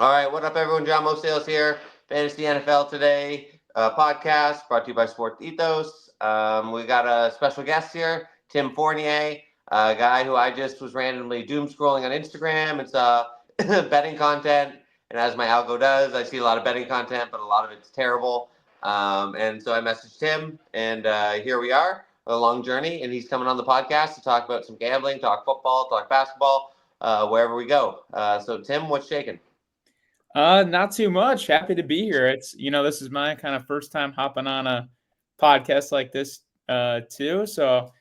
All right, what up, everyone? Jon Mosales here. Fantasy NFL Today podcast brought to you by Sports Ethos. We got a special guest here, Tim Fournier, a guy who I just was randomly doom scrolling on Instagram. It's betting content, and as my algo does, I see a lot of betting content, but a lot of it's terrible. And so I messaged him, and here we are, a long journey, and he's coming on the podcast to talk about some gambling, talk football, talk basketball, wherever we go. So, Tim, what's shaking? Not too much. Happy to be here. This is my kind of first time hopping on a podcast like this, too. So,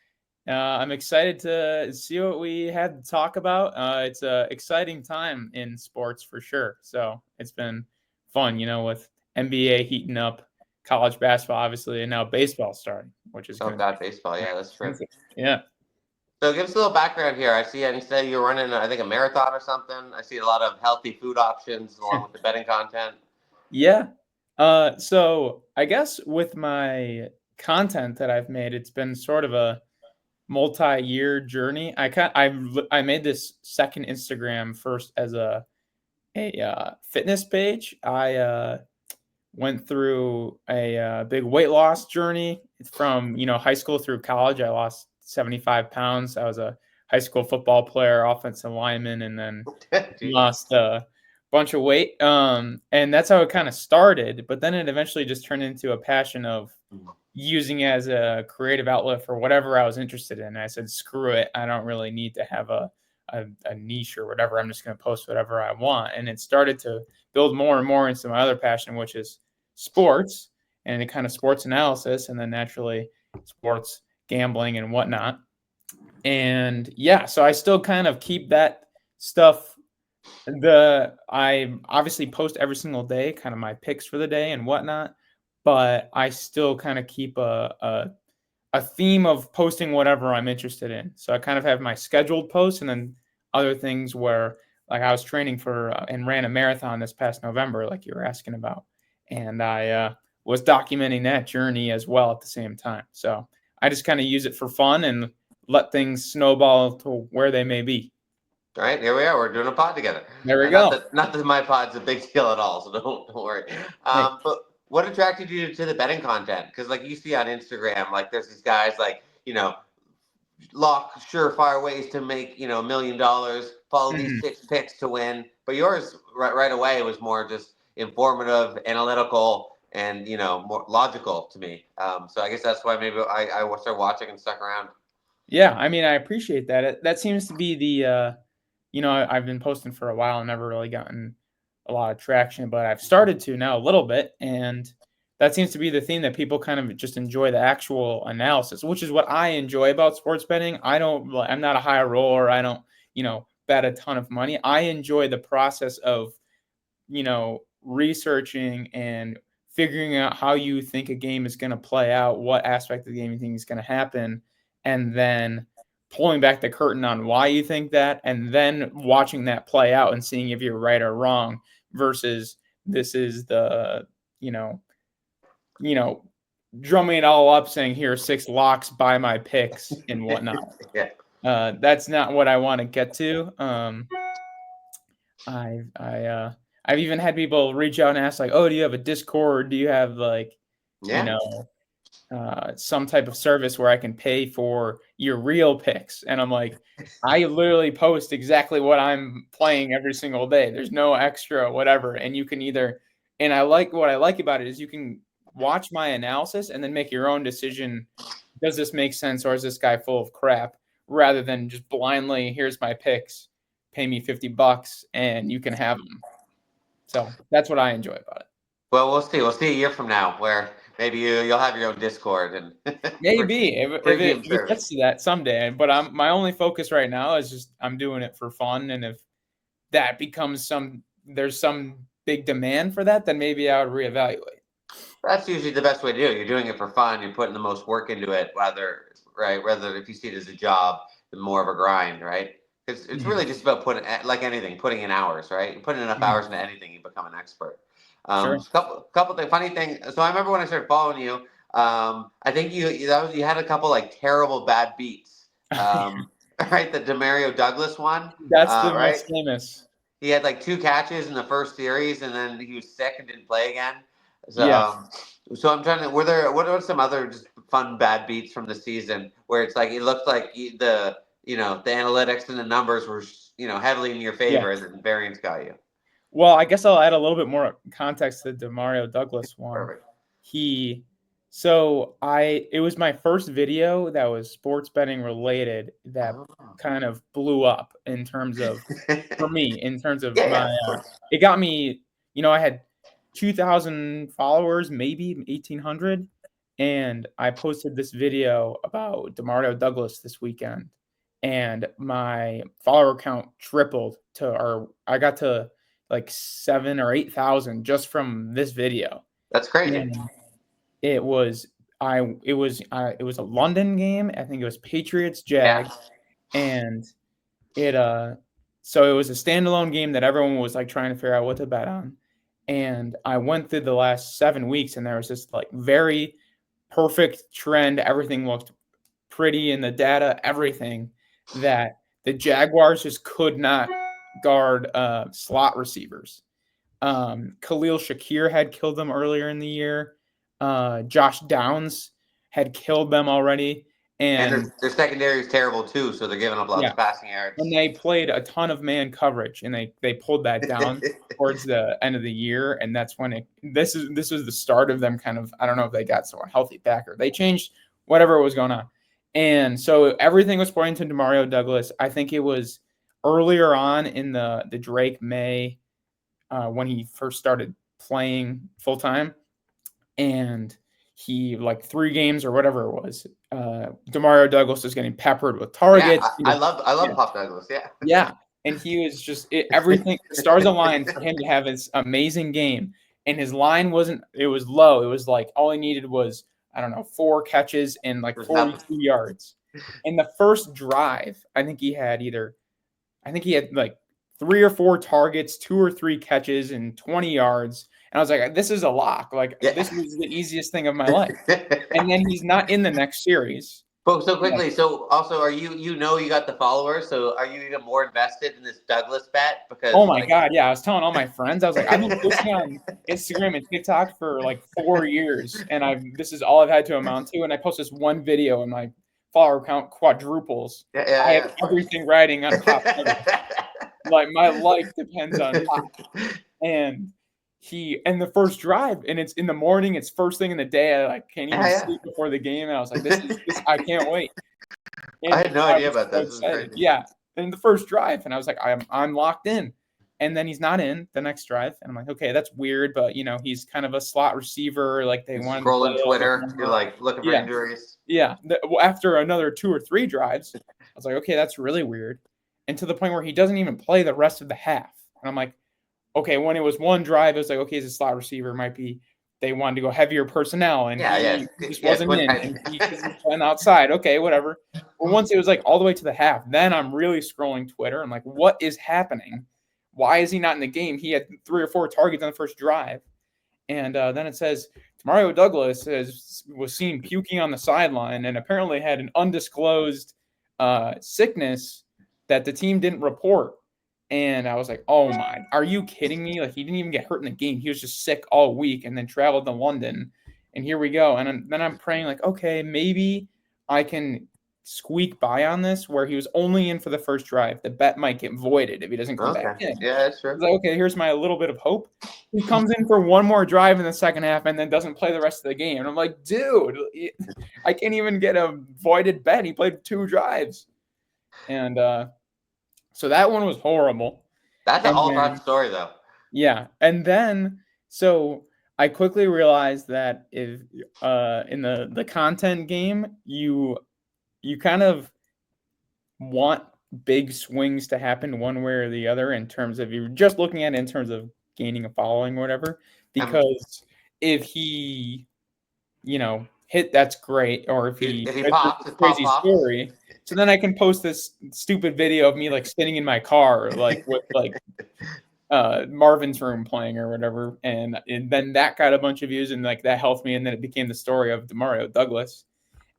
I'm excited to see what we had to talk about. It's a exciting time in sports for sure. So it's been fun, with NBA heating up, college basketball, obviously, and now baseball starting, which is Oh going to God, baseball. Yeah, that's true. be yeah. So give us a little background here. I see, and you said you're running, I think, a marathon or something. I see a lot of healthy food options along with the betting content. Yeah. So I guess with my content that I've made, it's been sort of a multi-year journey. I made this second Instagram first as a fitness page. I went through a big weight loss journey from high school through college. I lost 75 pounds. I was a high school football player, offensive lineman, and then lost a bunch of weight. And that's how it kind of started. But then it eventually just turned into a passion of using it as a creative outlet for whatever I was interested in. And I said, screw it. I don't really need to have a niche or whatever. I'm just going to post whatever I want. And it started to build more and more into my other passion, which is sports and the kind of sports analysis, and then naturally sports gambling and whatnot. And yeah, so I still kind of keep that stuff. I obviously post every single day, kind of my picks for the day and whatnot, but I still kind of keep a theme of posting whatever I'm interested in. So I kind of have my scheduled posts and then other things where, like, I was training for and ran a marathon this past November, like you were asking about, and I was documenting that journey as well at the same time. So I just kind of use it for fun and let things snowball to where they may be. All right, here we are. We're doing a pod together. There we Not go. that my pod's a big deal at all, so don't worry. Hey. But what attracted you to the betting content? Because like you see on Instagram, like there's these guys like lock surefire ways to make $1 million. Follow these 6 picks to win. But yours right away was more just informative, analytical, and more logical to me. So I guess that's why maybe I started watching and stuck around. Yeah, I mean, I appreciate that. That seems to be the I've been posting for a while and never really gotten a lot of traction, but I've started to now a little bit, and that seems to be the theme that people kind of just enjoy the actual analysis, which is what I enjoy about sports betting. I'm not a high roller. I don't, bet a ton of money. I enjoy the process of, researching and figuring out how you think a game is going to play out, what aspect of the game you think is going to happen, and then pulling back the curtain on why you think that, and then watching that play out and seeing if you're right or wrong versus this is the, drumming it all up saying here are 6 locks, buy my picks and whatnot. Yeah. That's not what I want to get to. I've even had people reach out and ask like, oh, do you have a Discord? Do you have like, Yeah. Some type of service where I can pay for your real picks? And I'm like, I literally post exactly what I'm playing every single day. There's no extra whatever. And you can and what I like about it is you can watch my analysis and then make your own decision. Does this make sense, or is this guy full of crap? Rather than just blindly, here's my picks, pay me $50 and you can have them. So that's what I enjoy about it. Well, we'll see. We'll see a year from now where maybe you'll have your own Discord and Maybe if premium it service. gets to that someday, but my only focus right now is just I'm doing it for fun, and if that becomes there's some big demand for that, then maybe I would reevaluate. That's usually the best way to do it. You're doing it for fun. You're putting the most work into it, whether if you see it as a job, the more of a grind, right? Because it's really just about like anything, putting in hours, right? You put in enough hours into anything, you become an expert. Sure. Couple things, funny thing. So I remember when I started following you. I think you had a couple like terrible bad beats. Right, the Demario Douglas one. That's the Right. most famous. He had like 2 catches in the first series, and then he was sick and didn't play again. So, Yeah. so I'm trying to. What are some other just fun bad beats from the season where it's like it looked like the analytics and the numbers were heavily in your Yeah. favor, and then variance got you. Well, I guess I'll add a little bit more context to the Demario Douglas one. Perfect. It was my first video that was sports betting related that Oh. kind of blew up in terms of, for me, in terms of Yeah, of course. it got me, I had 2,000 followers, maybe 1,800, and I posted this video about Demario Douglas this weekend, and my follower count tripled I got to like 7 or 8,000 just from this video. That's crazy. And it was it was a London game. I think it was Patriots Jags, and it so it was a standalone game that everyone was like trying to figure out what to bet on. And I went through the last 7 weeks, and there was this like very perfect trend. Everything looked pretty in the data, everything, that the Jaguars just could not guard slot receivers. Khalil Shakir had killed them earlier in the year. Josh Downs had killed them already. And their secondary is terrible too, so they're giving up lots of passing yards. And they played a ton of man coverage, and they pulled that down towards the end of the year, and that's when this was the start of them kind of, I don't know if they got someone healthy back or they changed whatever was going on. And so everything was pointing to Demario Douglas. I think it was earlier on in the Drake May when he first started playing full time, and he like 3 games or whatever it was. Demario Douglas is getting peppered with targets. Yeah, I love Pop Douglas. Yeah, yeah, and he was just everything. The stars aligned for him to have this amazing game, and his line wasn't. It was low. It was like all he needed was, I don't know, 4 catches and like 42 yards. In the first drive, I think he had like 3 or 4 targets, 2 or 3 catches, and 20 yards. And I was like, this is a lock. Like, this was the easiest thing of my life. And then he's not in the next series. But so quickly, so also, are you got the followers? So are you even more invested in this Douglas bet? Because oh my god, yeah, I was telling all my friends, I was like, I've been posting on Instagram and TikTok for like 4 years, and this is all I've had to amount to. And I post this one video, and my follower count quadruples. I have everything riding on Pop. Like my life depends on Pop. And the first drive, and it's in the morning, it's first thing in the day. I like can't even sleep before the game, and I was like, this I can't wait. And I had no idea about that. Yeah, in the first drive, and I was like, I'm locked in. And then he's not in the next drive, and I'm like, okay, that's weird, but he's kind of a slot receiver. Like they want to scrolling Twitter, you're like looking for injuries. Yeah, after another 2 or 3 drives, I was like, okay, that's really weird. And to the point where he doesn't even play the rest of the half, and I'm like, okay, when it was 1 drive, it was like, okay, he's a slot receiver. Might be they wanted to go heavier personnel, and he just wasn't in, and he went outside. Okay, whatever. But once it was like all the way to the half, then I'm really scrolling Twitter. I'm like, what is happening? Why is he not in the game? He had 3 or 4 targets on the first drive. And then it says, Demario Douglas was seen puking on the sideline and apparently had an undisclosed sickness that the team didn't report. And I was like, oh my, are you kidding me? Like, he didn't even get hurt in the game. He was just sick all week and then traveled to London. And here we go. And then I'm praying like, okay, maybe I can squeak by on this, where he was only in for the first drive. The bet might get voided if he doesn't come back in. Yeah, that's true. Like, okay, here's my little bit of hope. He comes in for 1 more drive in the second half and then doesn't play the rest of the game. And I'm like, dude, I can't even get a voided bet. He played 2 drives. And so that one was horrible. That's an all-time story, though. Yeah. And then, so I quickly realized that if in the content game, you kind of want big swings to happen one way or the other in terms of, you're just looking at it in terms of gaining a following or whatever. Because if he, hit, that's great. Or if he pops, a crazy story. So then I can post this stupid video of me like sitting in my car, like with like Marvin's Room playing or whatever, and then that got a bunch of views, and like that helped me, and then it became the story of Demario Douglas.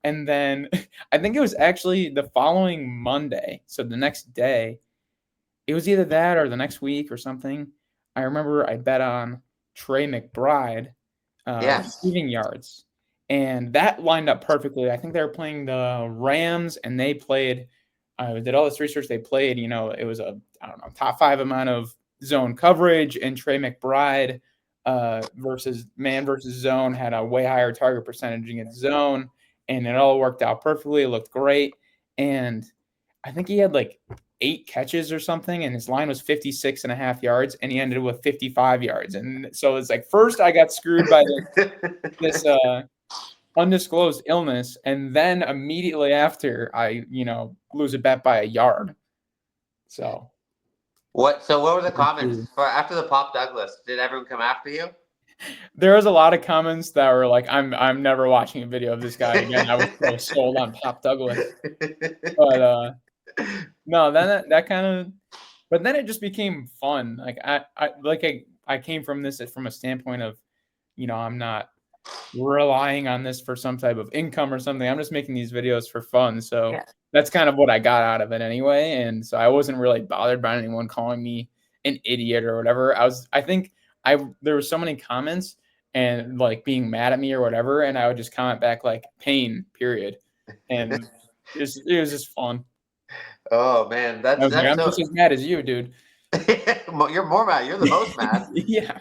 And then I think it was actually the following Monday, so the next day, it was either that or the next week or something. I remember I bet on Trey McBride Yes. receiving yards, and that lined up perfectly. I think they were playing the Rams, and they played. I did all this research. They played, it was a I don't know top 5 amount of zone coverage, and Trey McBride versus man versus zone had a way higher target percentage against zone, and it all worked out perfectly. It looked great, and I think he had like 8 catches or something, and his line was 56.5 yards, and he ended with 55 yards. And so it's like, first I got screwed by this undisclosed illness, and then immediately after I, lose a bet by a yard. So What were the comments for after the Pop Douglas? Did everyone come after you? there was a lot of comments that were like, I'm never watching a video of this guy again. I was so sold on Pop Douglas. But no, then that kind of, but then it just became fun. Like I came from this from a standpoint of, I'm not relying on this for some type of income or something. I'm just making these videos for fun. So that's kind of what I got out of it anyway. And so I wasn't really bothered by anyone calling me an idiot or whatever. I think there were so many comments and like being mad at me or whatever. And I would just comment back like pain, period. And it was just fun. Oh man, I was like, that's I'm so. just as mad as you, dude. You're more mad. You're the most mad. Yeah.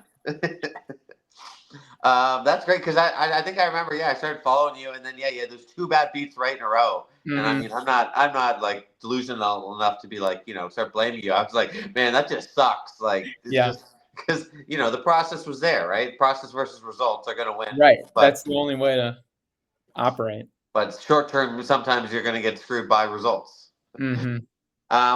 That's great because I think I remember. Yeah, I started following you, and then you had those 2 bad beats right in a row. And I Mm-hmm. mean, I'm not like delusional enough to be like start blaming you. I was like, man, that just sucks. Like it's Yeah. just because the process was there, right? Process versus results are going to win. Right. But That's the only way to operate. short term, sometimes you're going to get screwed by results. Mm-hmm.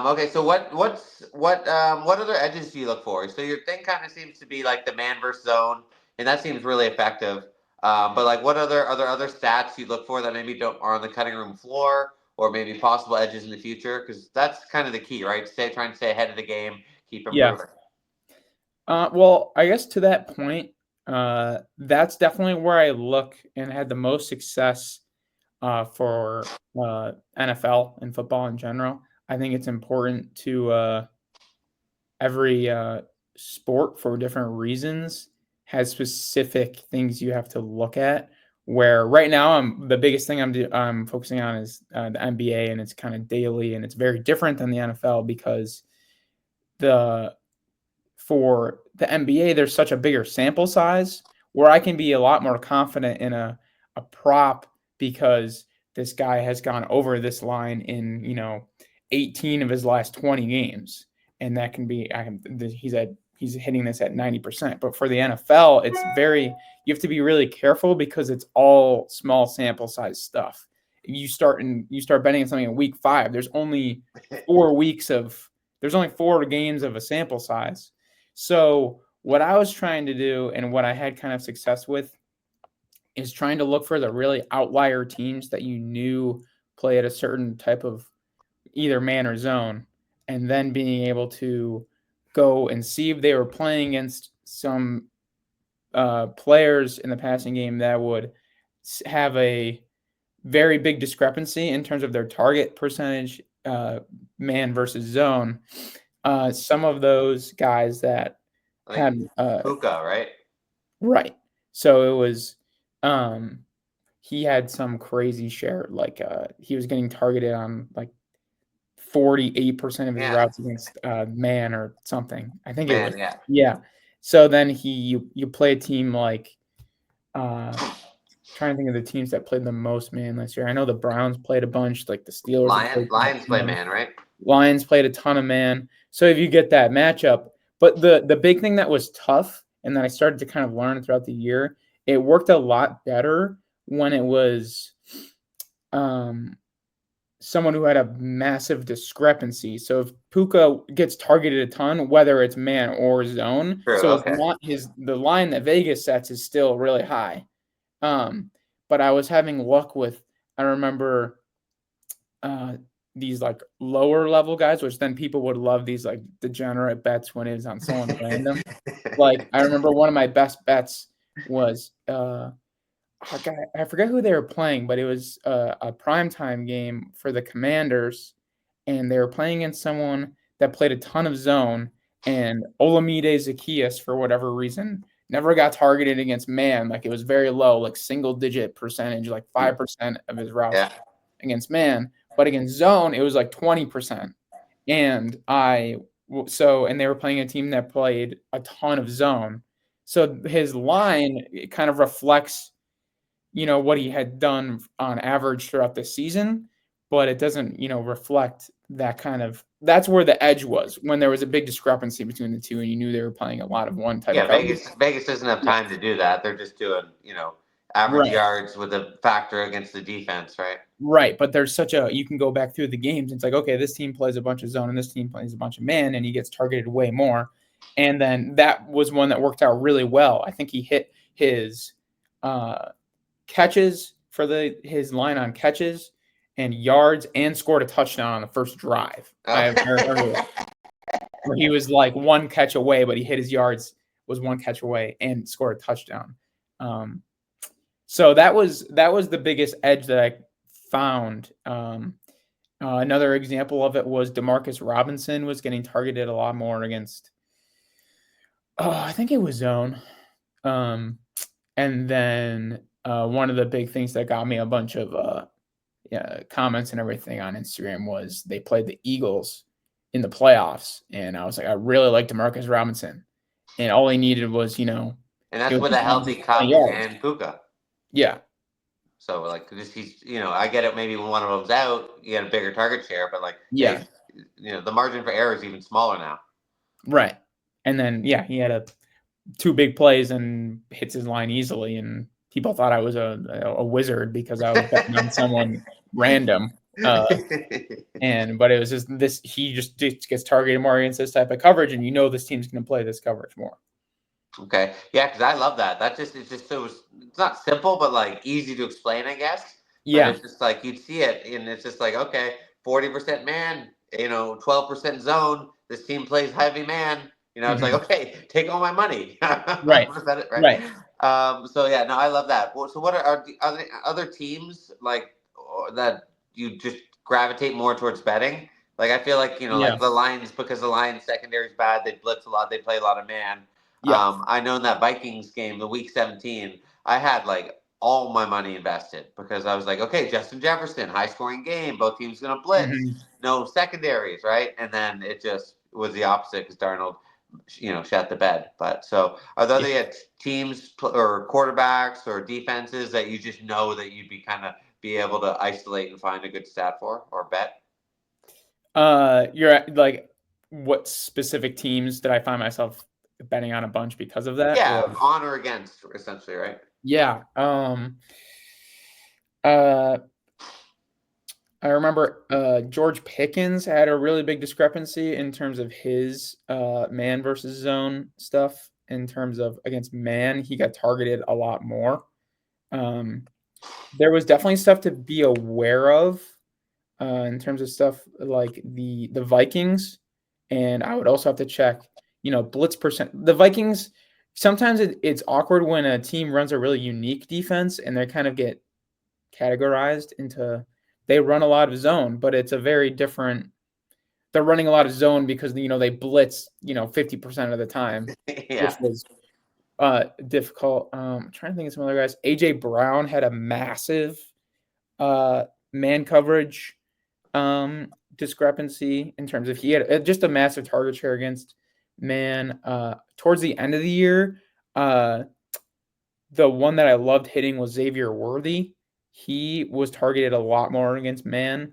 Okay, so what other edges do you look for? So your thing kind of seems to be like the man versus zone, and that seems really effective. But like, what are there other stats you look for that maybe don't are on the cutting room floor, or maybe possible edges in the future? Because that's kind of the key, right? Trying to stay ahead of the game, keep Yeah. improving. Well, I guess to that point, that's definitely where I look and had the most success for NFL and football in general. I think it's important to every sport for different reasons has specific things you have to look at. Where right now, the biggest thing I'm focusing on is the NBA, and it's kind of daily, and it's very different than the NFL because the for the NBA, there's such a bigger sample size where I can be a lot more confident in a prop because this guy has gone over this line in 18 of his last 20 games, and that can be he's hitting this at 90%. But for the NFL, it's you have to be really careful because it's all small sample size stuff. You start betting on something in week 5. There's only 4 games of a sample size. So what I was trying to do and what I had kind of success with is trying to look for the really outlier teams that you knew play at a certain type of either man or zone, and then being able to go and see if they were playing against some players in the passing game that would have a very big discrepancy in terms of their target percentage, man versus zone. Some of those guys that Like had Puka, right? right. So it was he had some crazy share, like he was getting targeted on like 48% of his Yeah, routes against man or something. I think it was man, yeah. yeah. So then you play a team like trying to think of the teams that played the most man last year. I know the Browns played a bunch, like the Steelers have played Lions play man. man, right? Lions played a ton of man. So if you get that matchup, but the big thing that was tough and that I started to kind of learn throughout the year, it worked a lot better when it was someone who had a massive discrepancy. So if Puka gets targeted a ton, whether it's man or zone, True. so Okay. the line that Vegas sets is still really high. But I was having luck with, I remember these like lower level guys, which then people would love these like degenerate bets when it was on someone random. Like I remember one of my best bets was I forget who they were playing, but it was a primetime game for the Commanders, and they were playing against someone that played a ton of zone, and Olamide Zacchaeus, for whatever reason, never got targeted against man. Like, it was very low, like single-digit percentage, like 5% of his routes against man. But against zone, it was like 20%. And and they were playing a team that played a ton of zone. So his line, it kind of reflects, what he had done on average throughout the season, but it doesn't, reflect that's where the edge was, when there was a big discrepancy between the two and you knew they were playing a lot of one type of coverage. Vegas doesn't have time to do that. They're just doing, average yards with a factor against the defense, right? Right, but there's you can go back through the games. And it's like, okay, this team plays a bunch of zone and this team plays a bunch of man, and he gets targeted way more. And then that was one that worked out really well. I think he hit his catches for his line on catches and yards, and scored a touchdown on the first drive. I remember where he was like one catch away, but he hit his yards, was one catch away, and scored a touchdown. So that was the biggest edge that I found. Another example of it was Demarcus Robinson was getting targeted a lot more against, I think it was zone. And then one of the big things that got me a bunch of comments and everything on Instagram was they played the Eagles in the playoffs, and I was like, I really like Demarcus Robinson, and all he needed was, and that's with a healthy Cubs and Puka. Yeah. So, like, he's, I get it. Maybe when one of them's out, you get a bigger target share, but the margin for error is even smaller now. Right. And then, he had two big plays and hits his line easily, and people thought I was a wizard because I was betting on someone random. But it was just this. He just gets targeted more against this type of coverage, and this team's going to play this coverage more. Okay, yeah, because I love that. It's not simple, but like easy to explain, I guess. Yeah, but it's just like you'd see it, and it's just like, okay, 40% man, 12% zone. This team plays heavy man. It's like, okay, take all my money. Right. Right. So yeah, no, I love that. So what are the other teams like that you just gravitate more towards betting? Like, I feel like like the Lions, because the Lions secondary is bad. They blitz a lot. They play a lot of man. Yeah. I know in that Vikings game, the week 17, I had like all my money invested because I was like, okay, Justin Jefferson, high scoring game, both teams going to blitz, no secondaries, right? And then it just was the opposite because Darnold, shat the bed. But so are there other teams or quarterbacks or defenses that you just know that you'd be able to isolate and find a good stat for or bet? You're like, what specific teams did I find myself betting on a bunch because of that? Yeah, on or against, essentially, right? Yeah. I remember George Pickens had a really big discrepancy in terms of his man versus zone stuff. In terms of against man, he got targeted a lot more. There was definitely stuff to be aware of in terms of stuff like the Vikings, and I would also have to check, blitz percent. The Vikings, sometimes it's awkward when a team runs a really unique defense and they kind of get categorized into, they run a lot of zone, but it's a very different. They're running a lot of zone because they blitz 50% of the time, Yeah. which was difficult. I'm trying to think of some other guys. AJ Brown had a massive man coverage discrepancy in terms of he had just a massive target share against man. Towards the end of the year, the one that I loved hitting was Xavier Worthy. He was targeted a lot more against man.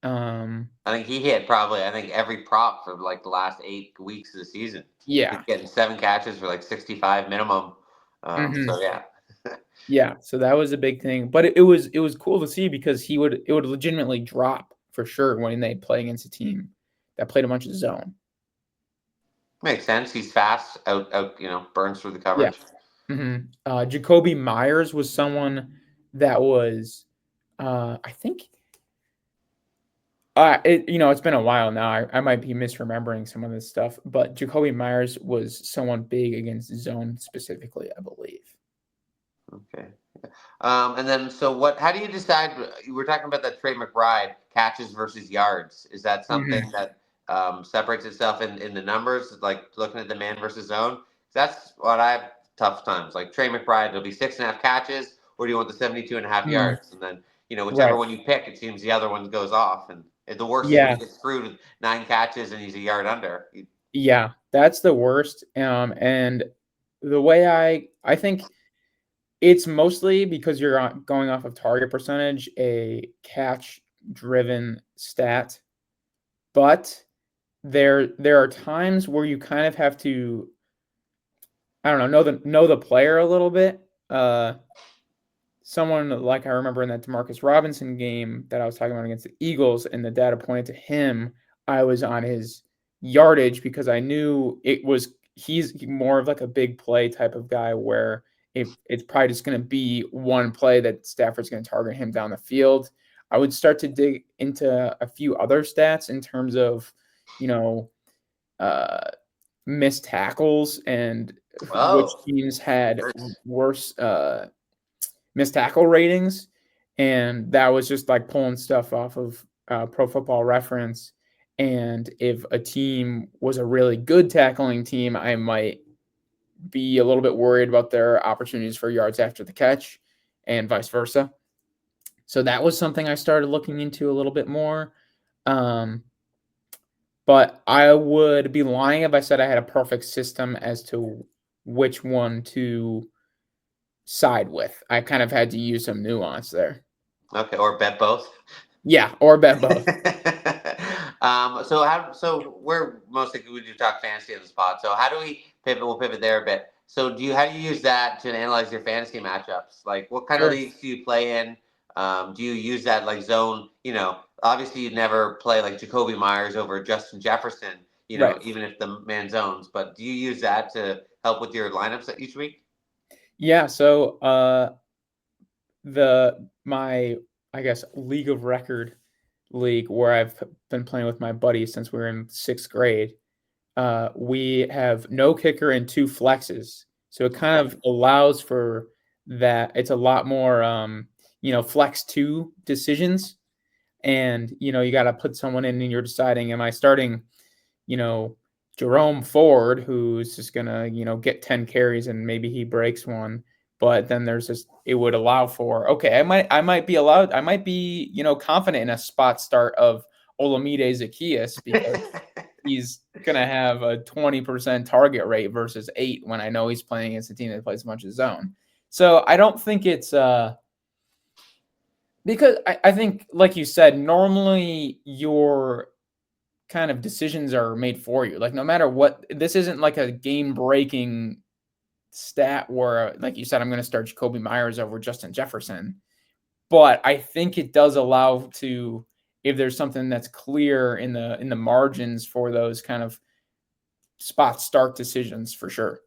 I think he hit probably every prop for like the last 8 weeks of the season. Yeah, he's getting 7 catches for like 65 minimum. So yeah. Yeah, so that was a big thing, but it was cool to see because it would legitimately drop for sure when they play against a team that played a bunch of zone. Makes sense. He's fast, out burns through the coverage. Yeah. Jacoby Myers was someone that was, I think, it's been a while now. I might be misremembering some of this stuff, but Jacoby Myers was someone big against zone specifically, I believe. Okay. And then, so how do you decide? You were talking about that Trey McBride catches versus yards. Is that something that separates itself in the numbers, like looking at the man versus zone. That's what I have tough times. Like Trey McBride, it'll be 6.5 catches, or do you want the 72.5 Mm, yards? And then, whichever right. one you pick, it seems the other one goes off. And the worst is when Yeah. you get screwed with 9 catches and he's a yard under. Yeah. That's the worst. And the way I think it's mostly because you're going off of target percentage, a catch driven stat, but there are times where you kind of have to, I don't know the player a little bit. Someone like I remember in that Demarcus Robinson game that I was talking about against the Eagles, and the data pointed to him. I was on his yardage because I knew he's more of like a big play type of guy where it's probably just going to be one play that Stafford's going to target him down the field. I would start to dig into a few other stats in terms of, you know, uh, missed tackles and which Oh, teams had nice. worse missed tackle ratings, and that was just like pulling stuff off of Pro Football Reference. And if a team was a really good tackling team, I might be a little bit worried about their opportunities for yards after the catch, and vice versa. So that was something I started looking into a little bit more. Um, but I would be lying if I said I had a perfect system as to which one to side with. I kind of had to use some nuance there. Okay, or bet both. Yeah, or bet both. So we're mostly we do talk fantasy in the spot. So how do we pivot? We'll pivot there a bit. So how do you use that to analyze your fantasy matchups? Like what kind of Sure. leagues do you play in? Do you use that like zone? Obviously you'd never play like Jacoby Myers over Justin Jefferson. Right. Even if the man zones. But do you use that to help with your lineups each week? Yeah, so my I guess league of record league where I've been playing with my buddies since we were in 6th grade. We have no kicker and 2 flexes. So it kind Okay. of allows for that. It's a lot more flex 2 decisions, and you got to put someone in and you're deciding, am I starting, you know, Jerome Ford, who's just gonna, get 10 carries and maybe he breaks one. But then there's this, it would allow for, okay, I might be, confident in a spot start of Olamide Zacchaeus because he's gonna have a 20% target rate versus 8 when I know he's playing against a team that plays a bunch of zone. So I don't think it's because I think, like you said, normally your kind of decisions are made for you. Like no matter what, this isn't like a game breaking stat where, like you said, I'm going to start Jacoby Myers over Justin Jefferson. But I think it does allow to, if there's something that's clear in the margins for those kind of spot start decisions, for sure.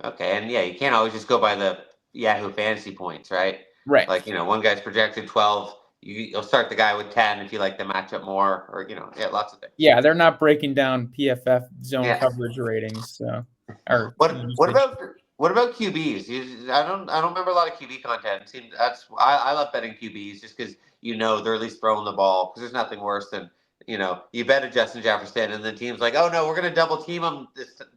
Okay, and yeah, you can't always just go by the Yahoo fantasy points, right? Right. Like, one guy's projected 12, you'll start the guy with 10 if you like the matchup more, or, yeah, lots of things. Yeah, they're not breaking down PFF zone Yeah. coverage ratings, so or What usage. about QBs? I don't remember a lot of QB content. It seems I love betting QBs just because they're at least throwing the ball because there's nothing worse than you bet a Justin Jefferson and the team's like, oh no, we're gonna double team him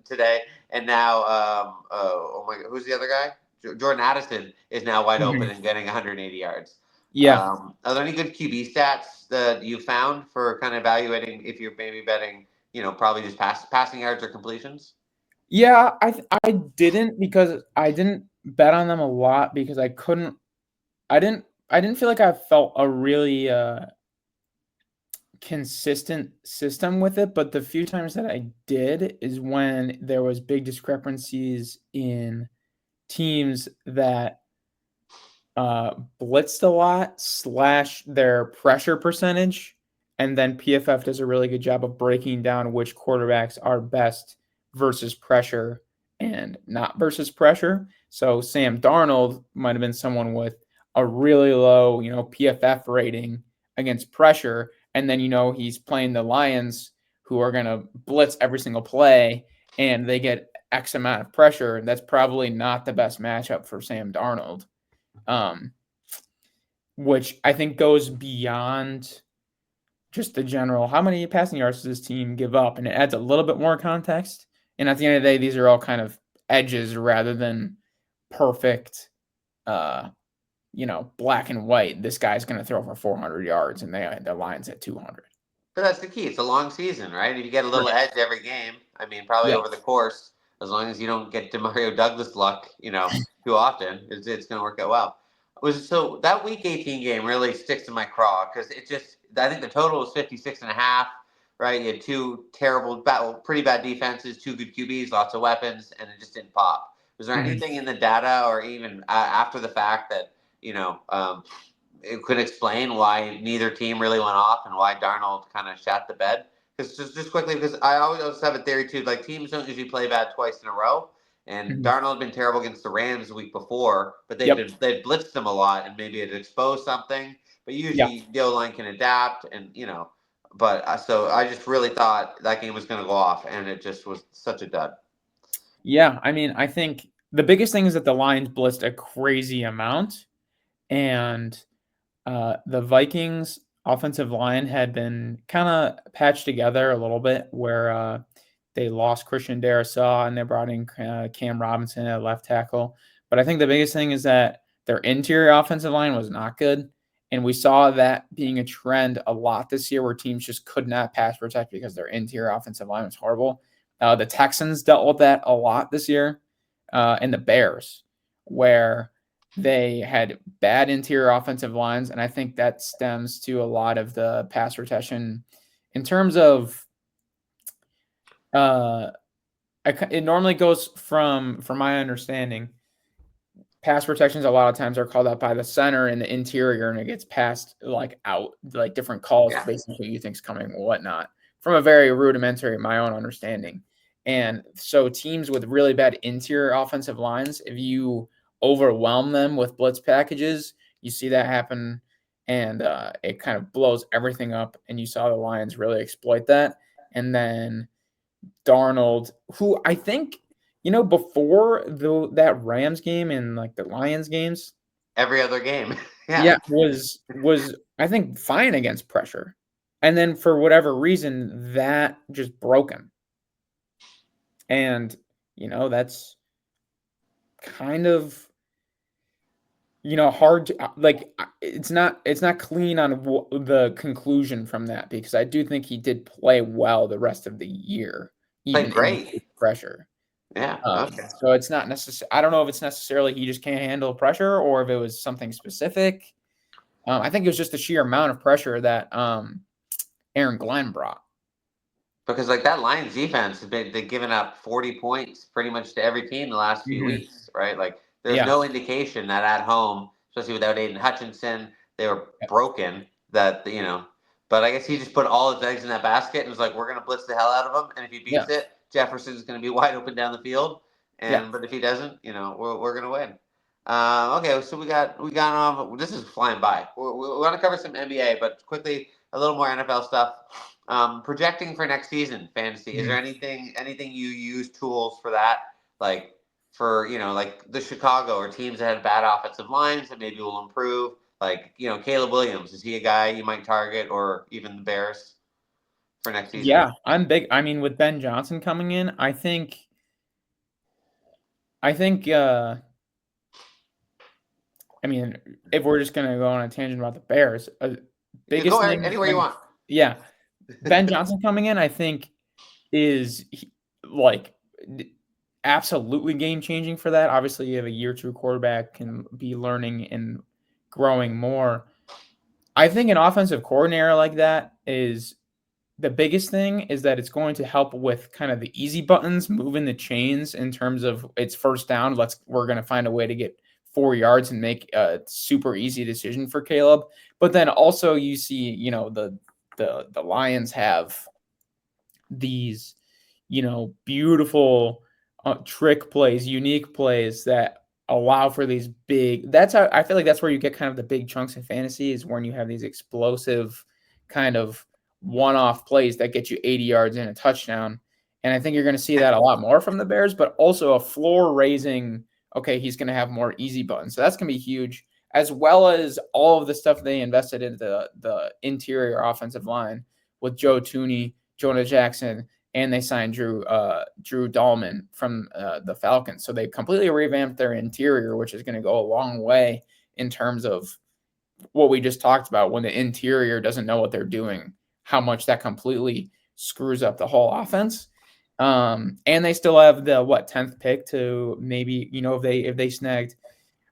today, and now oh my, who's the other guy? Jordan Addison is now wide open Mhm. and getting 180 yards. Yeah. Are there any good QB stats that you found for kind of evaluating if you're maybe betting probably just passing yards or completions? Yeah, I didn't, because I didn't bet on them a lot because I didn't feel like I felt a really consistent system with it, but the few times that I did is when there was big discrepancies in teams that blitzed a lot slash their pressure percentage, and then PFF does a really good job of breaking down which quarterbacks are best versus pressure and not versus pressure. So Sam Darnold might have been someone with a really low, PFF rating against pressure, and then he's playing the Lions, who are going to blitz every single play, and they get X amount of pressure. That's probably not the best matchup for Sam Darnold, um, which I think goes beyond just the general, how many passing yards does this team give up? And it adds a little bit more context. And at the end of the day, these are all kind of edges rather than perfect, black and white. This guy's going to throw for 400 yards, and the line's at 200. But that's the key. It's a long season, right? If you get a little Right. edge every game, I mean, probably over the Yes. course, as long as you don't get Demario Douglas luck, too often, it's going to work out well. So that Week 18 game really sticks in my craw because I think the total was 56.5, right? You had two pretty bad defenses, two good QBs, lots of weapons, and it just didn't pop. Was there Mhm. anything in the data or even after the fact that, it could explain why neither team really went off and why Darnold kind of shat the bed? Because just quickly, because I always have a theory too, like teams don't usually play bad twice in a row. And Mhm. Darnold had been terrible against the Rams the week before, but Yep. they'd blitzed them a lot and maybe it exposed something. But Yeah. usually the O line can adapt, and But so I just really thought that game was going to go off, and it just was such a dud. Yeah. I mean, I think the biggest thing is that the Lions blitzed a crazy amount, and the Vikings offensive line had been kind of patched together a little bit, where they lost Christian Darrisaw and they brought in Cam Robinson at left tackle. But I think the biggest thing is that their interior offensive line was not good. And we saw that being a trend a lot this year where teams just could not pass protect because their interior offensive line was horrible. The Texans dealt with that a lot this year, and the Bears, where they had bad interior offensive lines. And I think that stems to a lot of the pass protection in terms of uh, it normally goes from my understanding, pass protections a lot of times are called out by the center in the interior, and it gets passed like out, like different calls Yeah. based on who you think's coming and whatnot. From a very rudimentary, my own understanding. And so teams with really bad interior offensive lines, if you overwhelm them with blitz packages, you see that happen, and it kind of blows everything up. And you saw the Lions really exploit that. And then Darnold, who I think, before that Rams game and like the Lions games, Every other game. Yeah. yeah, was I think fine against pressure. And then for whatever reason, that just broke him. And, that's kind of, hard to like it's not clean on the conclusion from that, because I do think he did play well the rest of the year, Played even in the great. pressure. Yeah. Okay. So it's not necessary. I don't know if it's necessarily he just can't handle pressure or if it was something specific. I think it was just the sheer amount of pressure that Aaron Glenn brought. Because like that Lions defense has been they've given up 40 points pretty much to every team the last few Mhm. weeks, right? Like there's Yeah. no indication that at home, especially without Aiden Hutchinson, they were broken. But I guess he just put all his eggs in that basket and was like, "We're gonna blitz the hell out of him, and if he Yeah. beats it, Jefferson's gonna be wide open down the field, Yeah. but if he doesn't, we're gonna win." Okay, so we got on. This is flying by. We want to cover some NBA, but quickly a little more NFL stuff. Projecting for next season, fantasy. Is there Mhm. anything you use tools for that? Like for like the Chicago or teams that had bad offensive lines that maybe will improve. Like Caleb Williams, is he a guy you might target, or even the Bears for next season? Yeah, I'm big. I mean, with Ben Johnson coming in, I think I mean, if we're just gonna go on a tangent about the Bears, You go biggest thing, anywhere you want. yeah, Ben Johnson coming in, I think is like absolutely game changing for that. Obviously, you have a year two quarterback, can be learning and growing more. I think an offensive coordinator like that is the biggest thing is that it's going to help with kind of the easy buttons, moving the chains in terms of it's first down. We're going to find a way to get 4 yards and make a super easy decision for Caleb. But then also you see, the Lions have these, beautiful trick plays, unique plays that allow for these big. That's how I feel like that's where you get kind of the big chunks in fantasy is when you have these explosive kind of one-off plays that get you 80 yards and a touchdown. And I think you're going to see that a lot more from the Bears, but also a floor raising. Okay, he's going to have more easy buttons, so that's going to be huge. as well as all of the stuff they invested in the interior offensive line with Joe Tooney, Jonah Jackson, and they signed Drew Dahlman from the Falcons. So they completely revamped their interior, which is going to go a long way in terms of what we just talked about. When the interior doesn't know what they're doing, how much that completely screws up the whole offense. And they still have the 10th pick to maybe, if they snagged,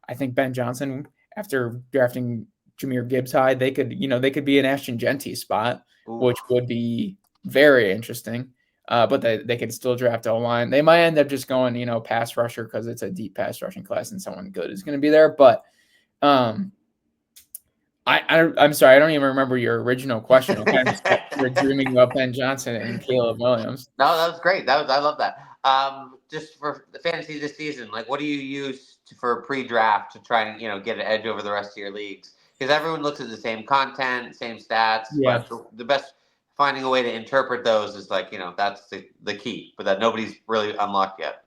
I think, Ben Johnson after drafting Jahmyr Gibbs High, they could be an Ashton Genty spot, which would be very interesting. But they could still draft O-line. They might end up just going, pass rusher because it's a deep pass rushing class and someone good is going to be there. But I'm sorry, I don't even remember your original question. I kind of just were dreaming about Ben Johnson and Caleb Williams. No, that was great. I love that. Just for the fantasy this season, like, what do you use for pre-draft to try and get an edge over the rest of your leagues? Because everyone looks at the same content, same stats, Yeah. but the best finding a way to interpret those is like that's the key, but that nobody's really unlocked yet.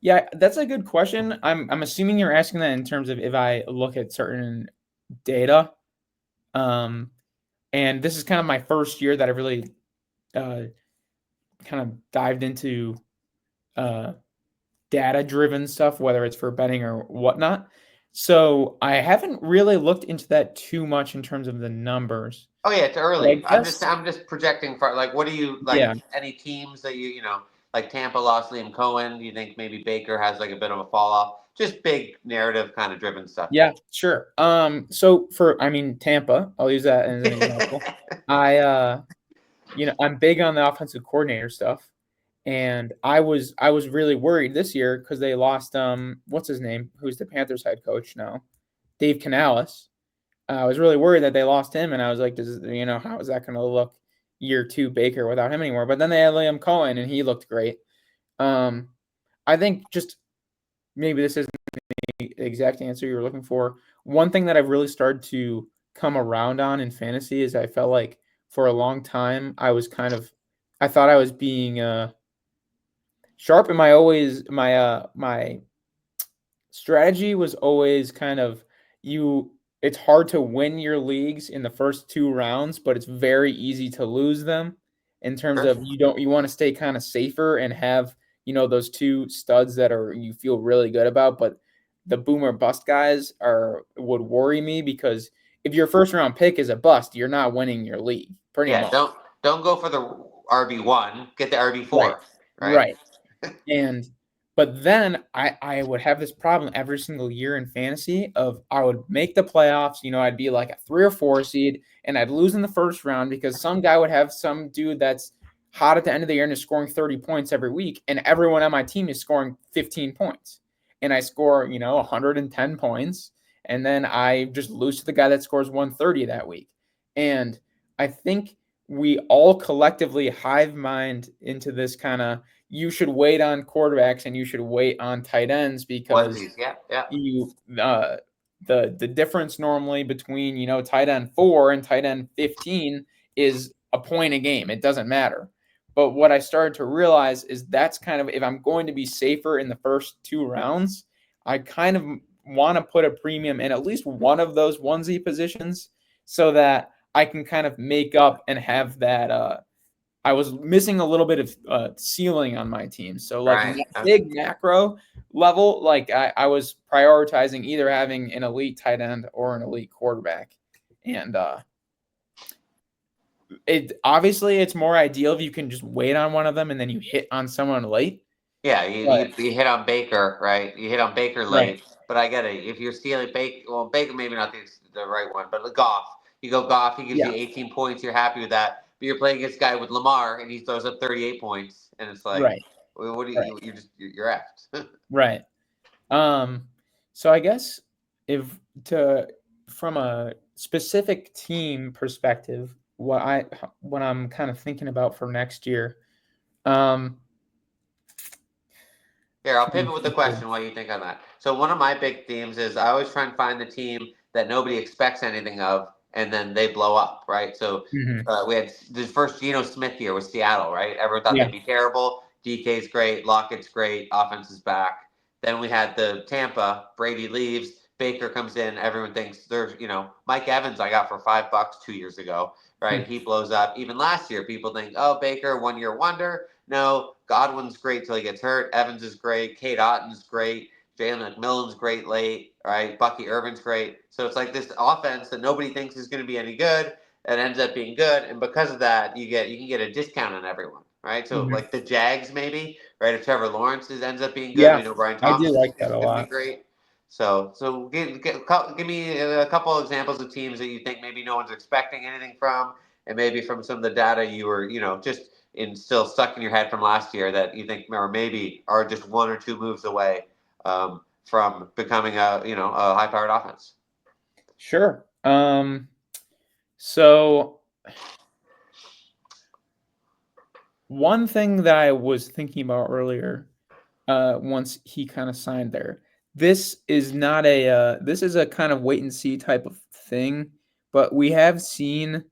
Yeah, that's a good question. I'm assuming you're asking that in terms of if I look at certain data. And this is kind of my first year that I really kind of dived into data-driven stuff, whether it's for betting or whatnot. So I haven't really looked into that too much in terms of the numbers. Oh yeah, it's early. I'm just projecting for like, what do you like? Yeah. Any teams that like Tampa lost Liam Cohen? Do you think maybe Baker has like a bit of a fall off? Just big narrative kind of driven stuff. Yeah, sure. So Tampa, I'll use that as an example. I'm big on the offensive coordinator stuff, and I was really worried this year because they lost what's his name, who's the Panthers head coach now, Dave Canales. I was really worried that they lost him, and I was like, how is that going to look year 2 Baker without him anymore? But then they had Liam Cohen, and he looked great. I think just maybe this isn't the exact answer you're looking for. One thing that I've really started to come around on in fantasy is I felt like for a long time I thought I was being sharp, and my strategy was always kind of it's hard to win your leagues in the first 2 rounds, but it's very easy to lose them in terms of you want to stay kind of safer and have, those 2 studs that you feel really good about, but the boomer bust guys would worry me because if your first round pick is a bust, you're not winning your league pretty much. Don't go for the RB1, get the RB4. Right. But then I would have this problem every single year in fantasy of I would make the playoffs, I'd be like a 3 or 4 seed, and I'd lose in the first round because some guy would have some dude that's hot at the end of the year and is scoring 30 points every week, and everyone on my team is scoring 15 points. And I score, 110 points, and then I just lose to the guy that scores 130 that week. And I think we all collectively hive mind into this kind of, you should wait on quarterbacks and you should wait on tight ends because the difference normally between tight end 4 and tight end 15 is a point a game. It doesn't matter. But what I started to realize is that's kind of, if I'm going to be safer in the first 2 rounds, I kind of want to put a premium in at least one of those onesie positions so that I can kind of make up and have that I was missing a little bit of ceiling on my team. So big macro level, like I was prioritizing either having an elite tight end or an elite quarterback. And it's more ideal if you can just wait on one of them and then you hit on someone late. Yeah, you hit on Baker, right? You hit on Baker late. Right. But I get it. If you're stealing Baker maybe not the right one, but Goff. You go Goff, he gives you 18 points, you're happy with that. But you're playing against a guy with Lamar, and he throws up 38 points, and it's like, what do you? You're effed. Right. So I guess from a specific team perspective, what I'm kind of thinking about for next year. Here, I'll pivot with the question while you think on that. So one of my big themes is I always try and find the team that nobody expects anything of, and then they blow up, right? So we had the first Geno Smith year with Seattle, right? Everyone thought they'd be terrible. DK's great, Lockett's great, offense is back. Then we had the Tampa, Brady leaves, Baker comes in, everyone thinks there's, Mike Evans I got for $5 2 years ago, right? He blows up. Even last year, people think, oh, Baker, 1 year wonder. No, Godwin's great till he gets hurt. Evans is great. Kate Otton's great. Jalen McMillan's great late, right? Bucky Irvin's great. So it's like this offense that nobody thinks is going to be any good. It ends up being good, and because of that, you can get a discount on everyone, right? So like the Jags, maybe, right? If Trevor Lawrence ends up being good, Yeah, we know Brian I do Thomas like is that a going to be lot. great. So give me a couple of examples of teams that you think maybe no one's expecting anything from, and maybe from some of the data you were, just still stuck in your head from last year that you think, or maybe are just one or two moves away from becoming a high-powered offense. Sure. So one thing that I was thinking about earlier, once he kind of signed there, this is not this is a kind of wait and see type of thing, but we have seen.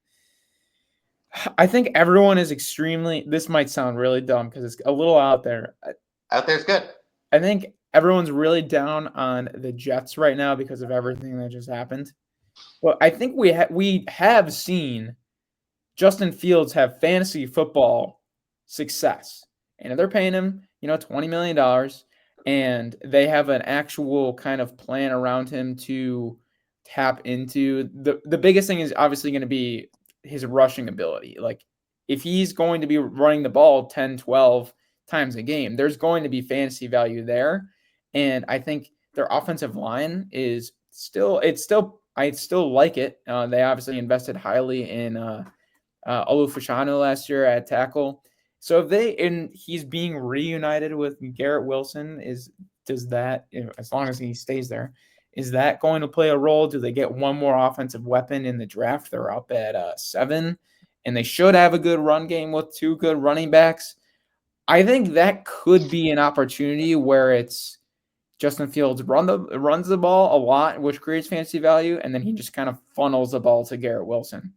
I think everyone is extremely. This might sound really dumb because it's a little out there. Out there's good. I think everyone's really down on the Jets right now because of everything that just happened. Well, I think we have seen Justin Fields have fantasy football success, and if they're paying him, $20 million, and they have an actual kind of plan around him to tap into. The biggest thing is obviously going to be his rushing ability. Like if he's going to be running the ball 10, 12 times a game, there's going to be fantasy value there. And I think their offensive line is I still like it. They obviously invested highly in Olufashanu last year at tackle. So he's being reunited with Garrett Wilson, does that, as long as he stays there, is that going to play a role? Do they get one more offensive weapon in the draft? They're up at 7, and they should have a good run game with 2 good running backs. I think that could be an opportunity where it's Justin Fields runs the ball a lot, which creates fantasy value, and then he just kind of funnels the ball to Garrett Wilson.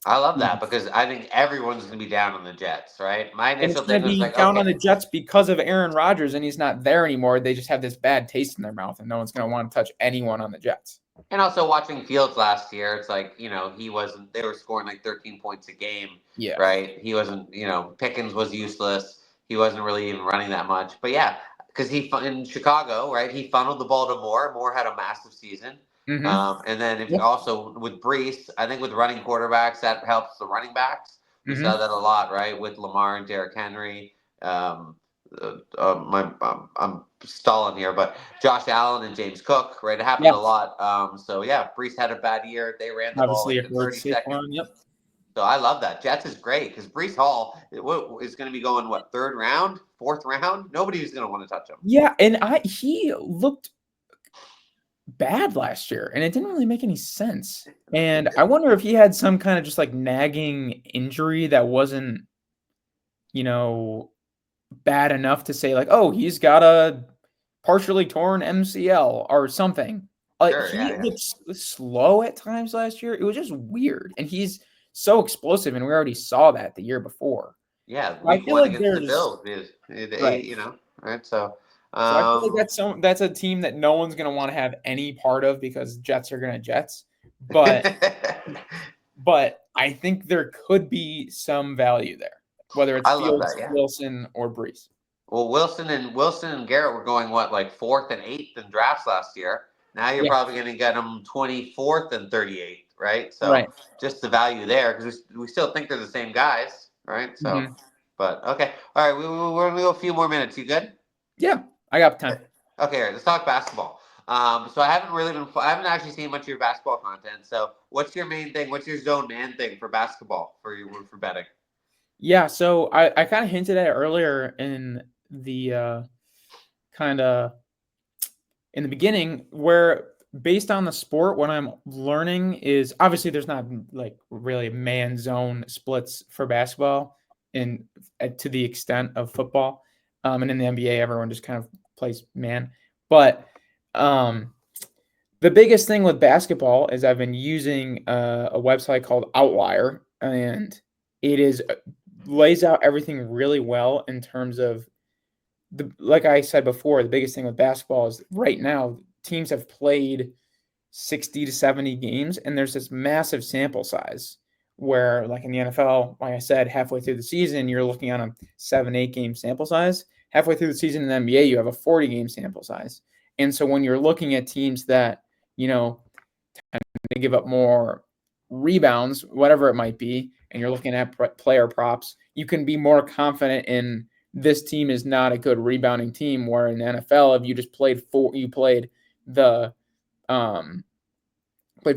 I love that because I think everyone's going to be down on the Jets, right? My And initial it's going thing to was be like, down on okay. the Jets because of Aaron Rodgers, and he's not there anymore. They just have this bad taste in their mouth, and no one's going to want to touch anyone on the Jets. And also watching Fields last year, it's like, he wasn't, they were scoring like 13 points a game, Yeah. right? He wasn't, Pickens was useless. He wasn't really even running that much. But yeah, because in Chicago, right, he funneled the ball to Moore. Moore had a massive season. Mm-hmm. And then if Yeah. also with Brees, I think with running quarterbacks, that helps the running backs. We saw that a lot, right, with Lamar and Derrick Henry. I'm stalling here, but Josh Allen and James Cook, right? It happens a lot. So yeah, Brees had a bad year. They ran the ball Obviously, like it in hurts 30 seconds. Saquon. Yep. So I love that. Jets is great because Brees Hall is going to be going third round, fourth round. Nobody's going to want to touch him. Yeah, and he looked bad last year, and it didn't really make any sense. And I wonder if he had some kind of just like nagging injury that wasn't, bad enough to say like, oh, he's got a partially torn MCL or something. Sure, He yeah. looked slow at times last year. It was just weird, and he's so explosive, and we already saw that the year before. Yeah, I week feel one like against the there's Bills is the right. eight, right? So, So I feel like that's a team that no one's gonna want to have any part of because Jets are gonna Jets. But I think there could be some value there, whether it's I love Fields, that. Yeah. Wilson, or Brees. Well, Wilson and Garrett were going like fourth and eighth in drafts last year. Now you're Yeah, probably going to get them 24th and 38th, right? So right. just the value there because we still think they're the same guys, right? So, Mm-hmm. but okay, all right, we're gonna go a few more minutes. You good? Yeah, I got time. Okay, all right, let's talk basketball. So I haven't actually seen much of your basketball content. So what's your main thing? What's your zone man thing for basketball for betting? Yeah, so I kind of hinted at it earlier in the kind of in the beginning, where based on the sport, what I'm learning is obviously there's not like really man zone splits for basketball and to the extent of football. And in the NBA, everyone just kind of plays man. But the biggest thing with basketball is I've been using a website called Outlier, and it lays out everything really well in terms of like I said before, the biggest thing with basketball is right now teams have played 60 to 70 games, and there's this massive sample size where, like in the NFL, like I said, halfway through the season, you're looking at a 7-8 game sample size. Halfway through the season in the NBA, you have a 40 game sample size. And so when you're looking at teams that, they give up more rebounds, whatever it might be, and you're looking at player props, you can be more confident in this team is not a good rebounding team. Where in the NFL, if you just played played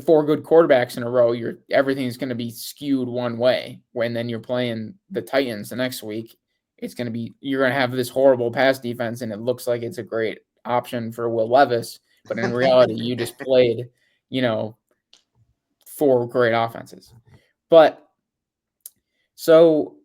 4 good quarterbacks in a row, everything's going to be skewed one way. When then you're playing the Titans the next week, you're going to have this horrible pass defense, and it looks like it's a great option for Will Levis, but in reality, you just played, 4 great offenses. But so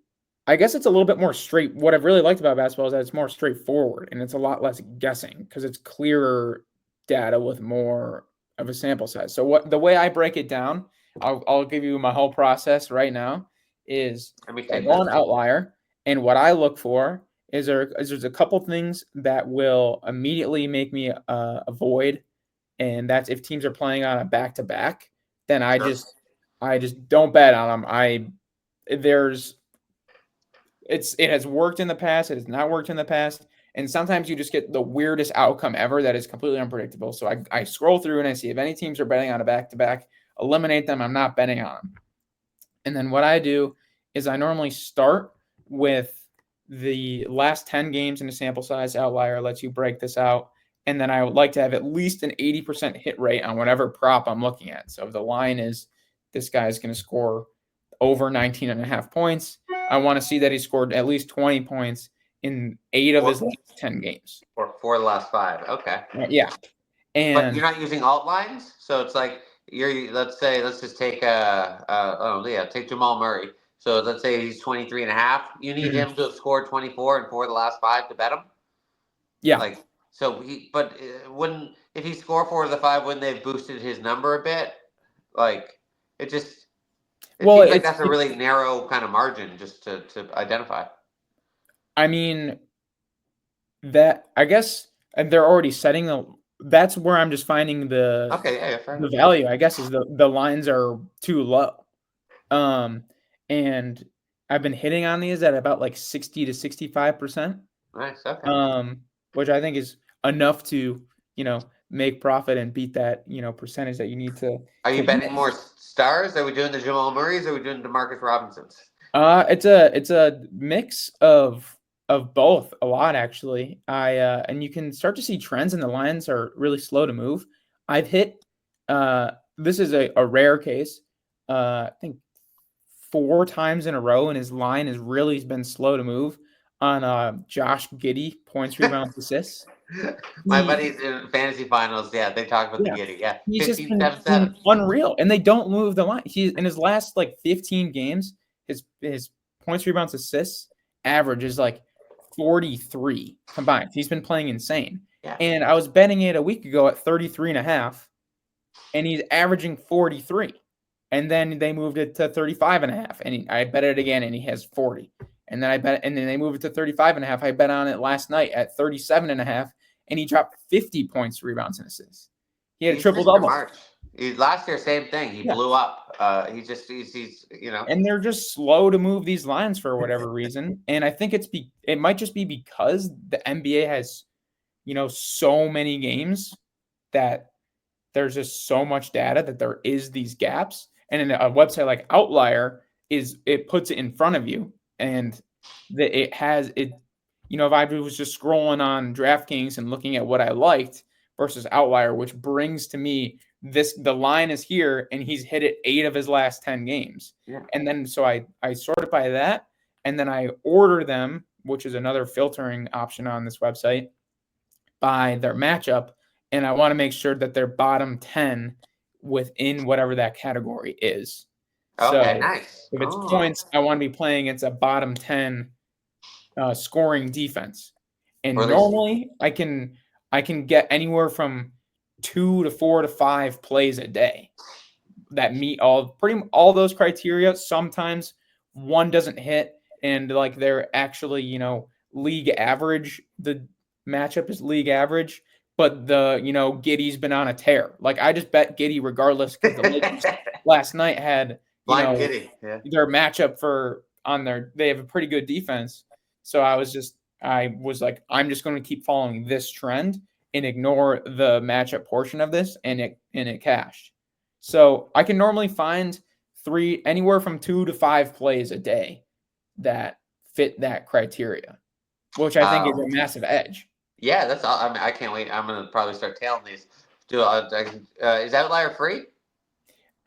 I guess it's a little bit more straight. What I've really liked about basketball is that it's more straightforward, and it's a lot less guessing because it's clearer data with more of a sample size. So the way I break it down, I'll give you my whole process right now. Is I go on Outlier, and what I look for is there's a couple things that will immediately make me avoid, and that's if teams are playing on a back-to-back, then I just don't bet on them. It has worked in the past, it has not worked in the past, and sometimes you just get the weirdest outcome ever that is completely unpredictable. So I scroll through and I see if any teams are betting on a back-to-back, eliminate them. I'm not betting on them. And then what I do is I normally start with the last 10 games in a sample size. Outlier lets you break this out. And then I would like to have at least an 80% hit rate on whatever prop I'm looking at. So if the line is this guy's going to score over 19.5 points, I want to see that he scored at least 20 points in 8 of his last 10 games. Or 4 of the last 5. Okay. Yeah. But you're not using alt lines? So it's like let's just take take Jamal Murray. So let's say he's 23.5. You need him to have scored 24 and 4 of the last 5 to bet him? Yeah. If he scored 4 of the 5, wouldn't they have boosted his number a bit? It seems like that's a really narrow kind of margin just to identify. I mean, that I guess they're already setting that's where I'm just finding the value, I guess, is the lines are too low. And I've been hitting on these at about like 60 to 65%. Nice. Okay. Which I think is enough to, make profit and beat that, percentage that you need to. Are you betting more stars? Are we doing the Jamal Murrays? Or are we doing DeMarcus Robinsons? It's a mix of both a lot, actually. And you can start to see trends, and the lines are really slow to move. I've hit this is a rare case. I think 4 times in a row, and his line has really been slow to move on Josh Giddey points, rebounds, assists. My buddies in fantasy finals, they talk about the Giddey. Yeah, he's 15, just been unreal, and they don't move the line. He's in his last 15 games, his points, rebounds, assists average is 43 combined. He's been playing insane. Yeah. And I was betting it a week ago at 33.5, and he's averaging 43. And then they moved it to 35.5, and I bet it again, and he has 40. And then they moved it to 35.5. I bet on it last night at 37.5, and he dropped 50 points, rebounds, and assists. He had a triple double. Last year, same thing. He blew up. He's And they're just slow to move these lines for whatever reason. And I think it might just be because the NBA has, so many games that there's just so much data that there is these gaps. And in a website like Outlier it puts it in front of you, and that it has it. If I was just scrolling on DraftKings and looking at what I liked versus Outlier, which brings to me the line is here, and he's hit it 8 of his last 10 games. Yeah. And then so I sort it by that, and then I order them, which is another filtering option on this website, by their matchup, and I want to make sure that they're bottom 10 within whatever that category is. Okay, nice. If it's points, I want to be playing against a bottom 10 scoring defense. And normally I can get anywhere from 2 to 4 to 5 plays a day that meet all those criteria. Sometimes one doesn't hit, and they're actually, league average. The matchup is league average, but Giddey's been on a tear. Like I just bet Giddey regardless because the Lakers last night had Blind Giddy. Yeah. their matchup they have a pretty good defense. So I was like, I'm just going to keep following this trend and ignore the matchup portion of this, and it cashed. So I can normally find anywhere from 2 to 5 plays a day that fit that criteria, which I think is a massive edge. Yeah, that's all. I mean, I can't wait. I'm gonna probably start tailing these. Is Outlier free?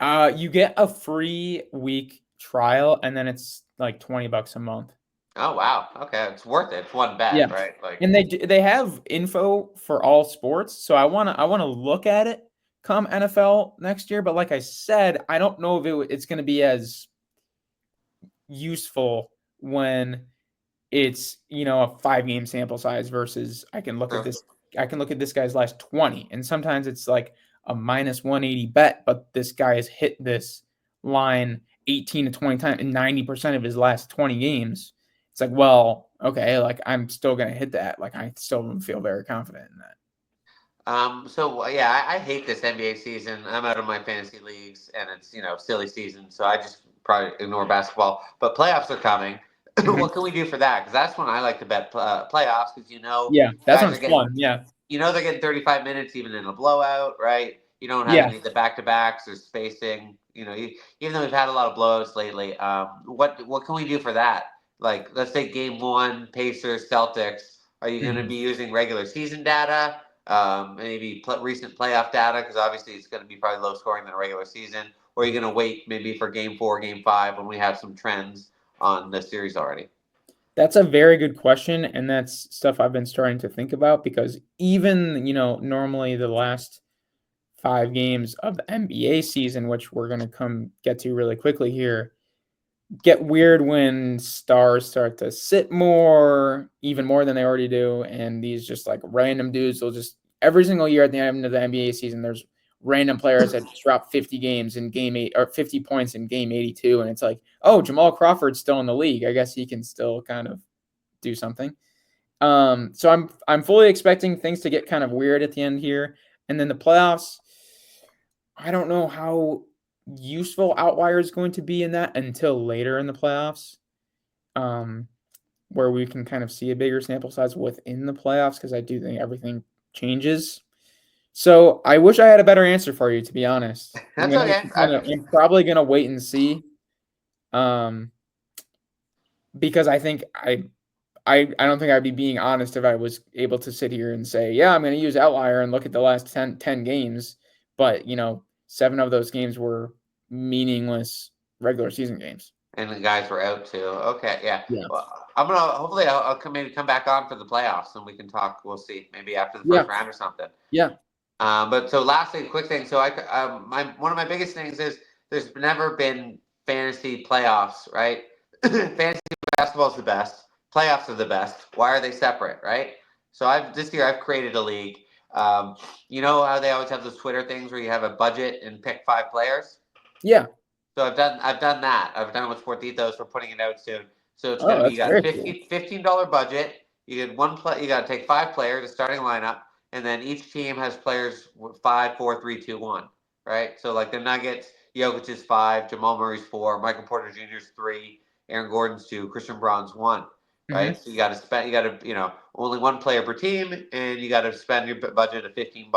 You get a free week trial, and then it's like $20 a month. Oh wow. Okay, it's worth it. It's one bet, Yeah, right? Like, and they have info for all sports, so I wanna look at it come NFL next year. But like I said, I don't know if it's going to be as useful when it's a 5-game sample size versus I can look at this guy's last 20, and sometimes it's like a minus 180 bet, but this guy has hit this line 18 to 20 times in 90% of his last 20 games. It's like, well, okay, like I'm still gonna hit that. Like I still don't feel very confident in that. So yeah, I hate this NBA season. I'm out of my fantasy leagues, and it's silly season, so I just probably ignore basketball. But playoffs are coming. What can we do for that? Because that's when I like to bet playoffs, because Yeah, that guys are sounds getting fun. Yeah. they're getting 35 minutes even in a blowout, right? You don't have Yeah. any of the back-to-backs or spacing. Even though we've had a lot of blowouts lately, what can we do for that? Like, let's say game one, Pacers, Celtics. Are you going to be using regular season data? Maybe recent playoff data, because obviously it's going to be probably low scoring than a regular season. Or are you going to wait maybe for game 4, game 5 when we have some trends on the series already? That's a very good question, and that's stuff I've been starting to think about because even, normally the last 5 games of the NBA season, which we're going to get to really quickly here, get weird when stars start to sit even more than they already do, and these just like random dudes will just every single year at the end of the NBA season, there's random players that just drop 50 games in game 8 or 50 points in game 82, and it's like, oh, Jamal Crawford's still in the league. I guess he can still kind of do something. So I'm fully expecting things to get kind of weird at the end here, and then the playoffs. I don't know how useful Outlier is going to be in that until later in the playoffs, where we can kind of see a bigger sample size within the playoffs because I do think everything changes. So I wish I had a better answer for you, to be honest. That's okay. I'm probably gonna wait and see, because I think I don't think I'd be being honest if I was able to sit here and say, yeah, I'm going to use Outlier and look at the last 10 games, but 7 of those games were meaningless regular season games. And the guys were out too. Okay, yeah. Yeah. Well, hopefully I'll maybe come back on for the playoffs and we can talk. We'll see, maybe after the first round or something. Yeah. But so lastly, quick thing. So one of my biggest things is there's never been fantasy playoffs, right? Fantasy basketball is the best. Playoffs are the best. Why are they separate, right? So this year I've created a league. You know how they always have those Twitter things where you have a budget and pick 5 players? Yeah. So I've done that. I've done it with Sportitos. We're putting it out soon. So it's going to be, you got a $15 budget. You get you got to take 5 players, a starting lineup, and then each team has players 5, 4, 3, 2, 1. Right. So like the Nuggets, Jokic is 5, Jamal Murray's 4, Michael Porter Jr. is 3, Aaron Gordon's 2, Christian Braun's 1. Right. So you got to only 1 player per team, and you got to spend your budget of $15,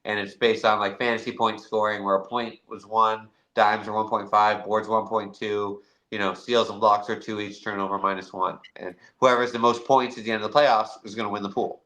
and it's based on like fantasy point scoring, where a point was 1. Dimes are 1.5, boards 1.2, steals and blocks are 2 each, turnover -1. And whoever has the most points at the end of the playoffs is going to win the pool.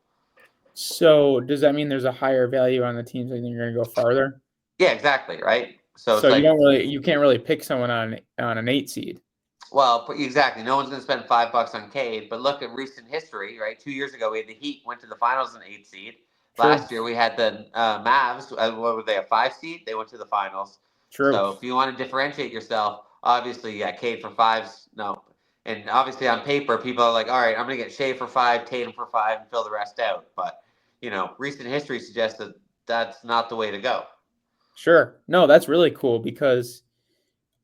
So does that mean there's a higher value on the teams that you're going to go farther? Yeah, exactly, right? So it's like you can't really pick someone on an 8 seed. Well, exactly. No one's going to spend $5 on Cade, but look at recent history, right? 2 years ago, we had the Heat went to the finals in 8 seed. True. Last year, we had the Mavs. What were they, a 5 seed? They went to the finals. True. So if you want to differentiate yourself, obviously, yeah, Cade for 5s, no. And obviously, on paper, people are like, all right, I'm going to get Shea for 5, Tatum for 5, and fill the rest out. But, recent history suggests that that's not the way to go. Sure. No, that's really cool because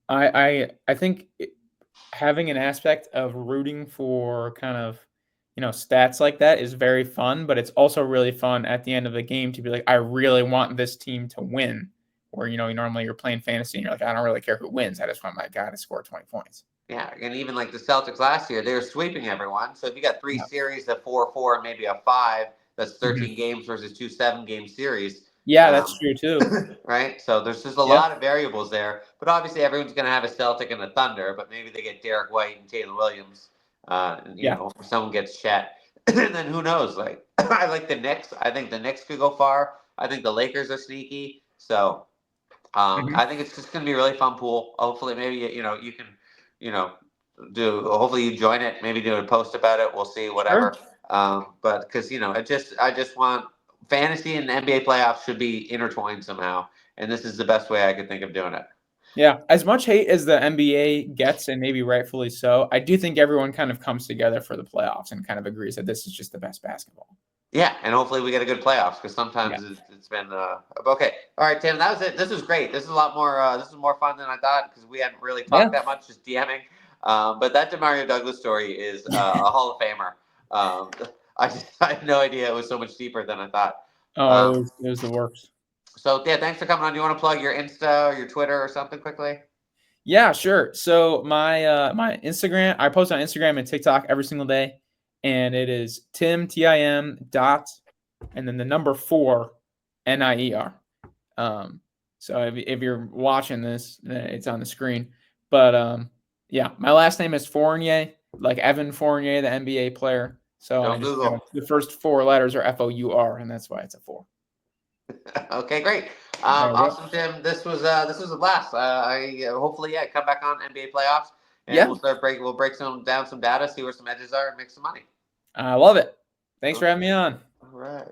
I think having an aspect of rooting for kind of, stats like that is very fun, but it's also really fun at the end of the game to be like, I really want this team to win. Where, normally you're playing fantasy and you're like, I don't really care who wins. I just want my guy to score 20 points. Yeah, and even like the Celtics last year, they were sweeping everyone. So if you got 3 Yeah. series, a 4-4, and maybe a 5, that's Mhm. 13 games versus 2 7-game series. Yeah, that's true too. Right? So there's just a Yeah. lot of variables there. But obviously, everyone's going to have a Celtic and a Thunder, but maybe they get Derek White and Taylor Williams. And, Yeah. someone gets Chet. And then who knows? Like, I like the Knicks. I think the Knicks could go far. I think the Lakers are sneaky. So Mhm. I think it's just going to be a really fun pool. Hopefully, maybe, you can, you know, hopefully you join it, maybe do a post about it. We'll see, Sure. whatever. But because, I just want fantasy and NBA playoffs should be intertwined somehow. And this is the best way I could think of doing it. Yeah. As much hate as the NBA gets, and maybe rightfully so, I do think everyone kind of comes together for the playoffs and kind of agrees that this is just the best basketball. Yeah, and hopefully we get a good playoffs because Yeah. sometimes it's been okay. All right, Tim, that was it. This was great. This is a lot more. This is more fun than I thought because we hadn't really Yeah. talked that much, just DMing. But that Demario Douglas story is a Hall of Famer. I had no idea it was so much deeper than I thought. Oh, Um, it was the worst. so yeah, thanks for coming on. Do you want to plug your Insta or your Twitter or something quickly? Yeah, sure. So my Instagram, I post on Instagram and TikTok every single day, and it is Tim dot and then the number 4 NIER. So if you're watching this, it's on the screen. But yeah, my last name is Fournier, like Evan Fournier, the NBA player. So I Don't just Google. the first 4 letters are FOUR, and that's why it's a 4. Okay, great. There we go. Awesome, Tim. This was a blast. I hopefully come back on NBA playoffs and Yeah, we'll break some down some data, see where some edges are, and make some money. I love it. Thanks for Okay. having me on. All right.